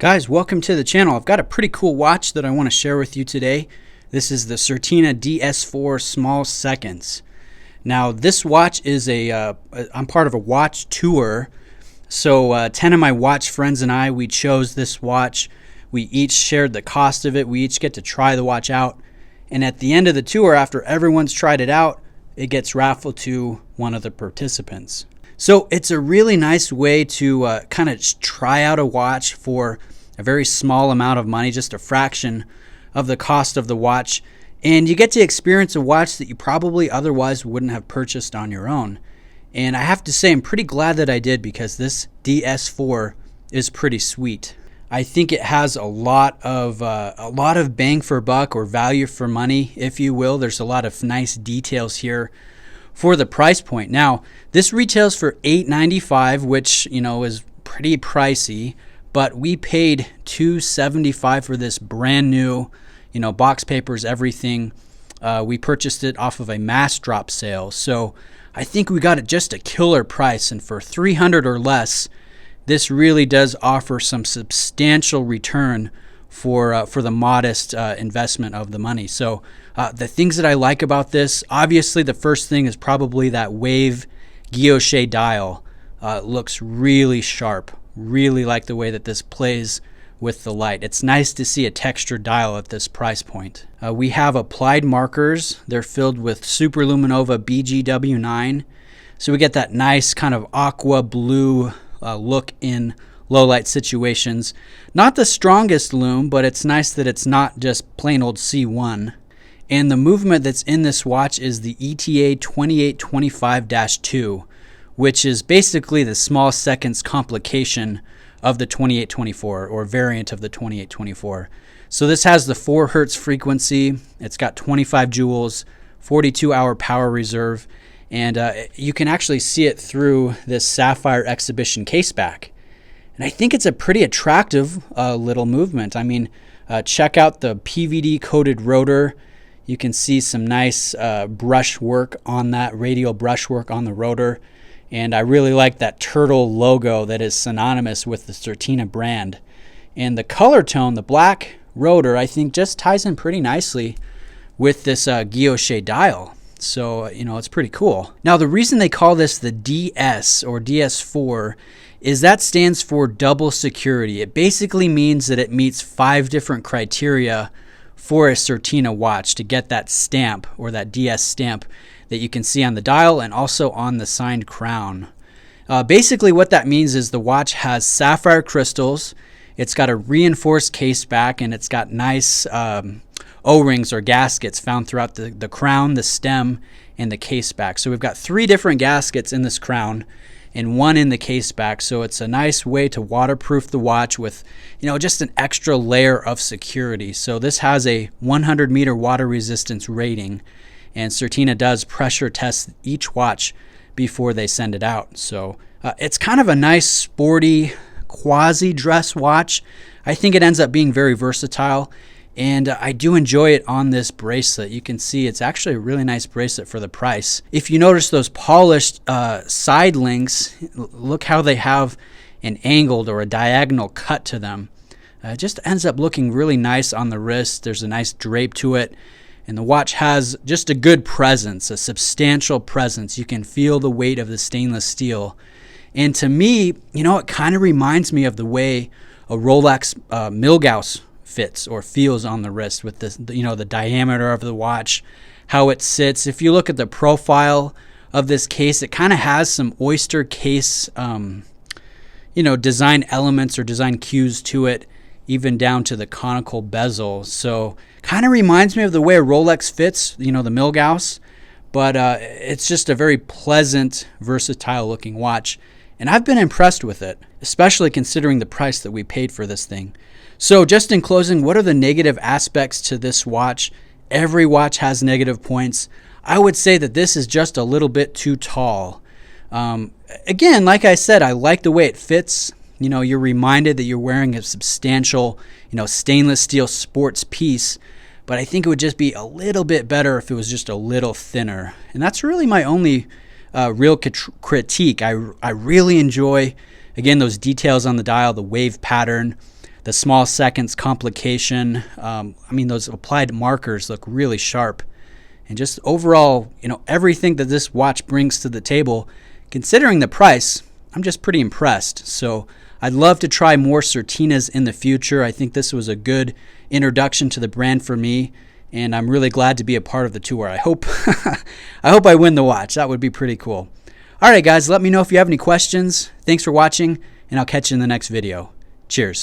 Guys, welcome to the channel. I've got a pretty cool watch that I want to share with you today. This is the Certina DS-4 Small Seconds. Now, this watch is I'm part of a watch tour. So 10 of my watch friends and I, we chose this watch. We each shared the cost of it. We each get to try the watch out. And at the end of the tour, after everyone's tried it out, it gets raffled to one of the participants. So it's a really nice way to kind of try out a watch for a very small amount of money, just a fraction of the cost of the watch. And you get to experience a watch that you probably otherwise wouldn't have purchased on your own. And I have to say, I'm pretty glad that I did, because this DS-4 is pretty sweet. I think it has a lot of bang for buck, or value for money, if you will. There's a lot of nice details here for the price point. Now, this retails for $895, which, is pretty pricey, but we paid $275 for this brand new, box papers, everything. We purchased it off of a mass drop sale. So I think we got it just a killer price, and for $300 or less, this really does offer some substantial return for the modest investment of the money. So the things that I like about this, obviously the first thing is probably that wave guilloche dial. Looks really sharp. Really like the way that this plays with the light. It's nice to see a textured dial at this price point. We have applied markers. They're filled with Superluminova BGW9. So we get that nice kind of aqua blue look in low light situations. Not the strongest lume, but it's nice that it's not just plain old C1. And the movement that's in this watch is the ETA 2825-2, which is basically the small seconds complication of the 2824, or variant of the 2824. So this has the 4 Hertz frequency. It's got 25 joules, 42-hour power reserve, and you can actually see it through this sapphire exhibition caseback. And I think it's a pretty attractive little movement. I mean, check out the PVD coated rotor. You can see some nice brush work on that, radial brush work on the rotor. And I really like that turtle logo that is synonymous with the Certina brand. And the color tone, the black rotor, I think just ties in pretty nicely with this guilloche dial. So, it's pretty cool. Now, the reason they call this the DS, or DS-4, is that stands for double security. It basically means that it meets 5 different criteria for a Certina watch to get that stamp, or that DS stamp, that you can see on the dial and also on the signed crown. Basically what that means is the watch has sapphire crystals, it's got a reinforced case back, and it's got nice O-rings or gaskets found throughout the crown, the stem, and the case back. So we've got 3 different gaskets in this crown and 1 in the case back. So it's a nice way to waterproof the watch with, just an extra layer of security. So this has a 100 meter water resistance rating, and Certina does pressure test each watch before they send it out. So it's kind of a nice sporty quasi-dress watch. I think it ends up being very versatile, and I do enjoy it on this bracelet. You can see it's actually a really nice bracelet for the price. If you notice those polished side links, look how they have an angled or a diagonal cut to them. It just ends up looking really nice on the wrist. There's a nice drape to it. And the watch has just a good presence, a substantial presence. You can feel the weight of the stainless steel. And to me, it kind of reminds me of the way a Rolex Milgauss fits or feels on the wrist, with the diameter of the watch, how it sits. If you look at the profile of this case, it kind of has some oyster case, design elements or design cues to it, even down to the conical bezel. So kind of reminds me of the way a Rolex fits, the Milgauss, but it's just a very pleasant, versatile looking watch. And I've been impressed with it, especially considering the price that we paid for this thing. So just in closing, what are the negative aspects to this watch? Every watch has negative points. I would say that this is just a little bit too tall. Again, like I said, I like the way it fits. You're reminded that you're wearing a substantial, stainless steel sports piece, but I think it would just be a little bit better if it was just a little thinner. And that's really my only real critique. I really enjoy, again, those details on the dial, the wave pattern, the small seconds complication. I mean, those applied markers look really sharp. And just overall, everything that this watch brings to the table, considering the price, I'm just pretty impressed. So I'd love to try more Certinas in the future. I think this was a good introduction to the brand for me, and I'm really glad to be a part of the tour. I hope I win the watch. That would be pretty cool. All right, guys, let me know if you have any questions. Thanks for watching, and I'll catch you in the next video. Cheers.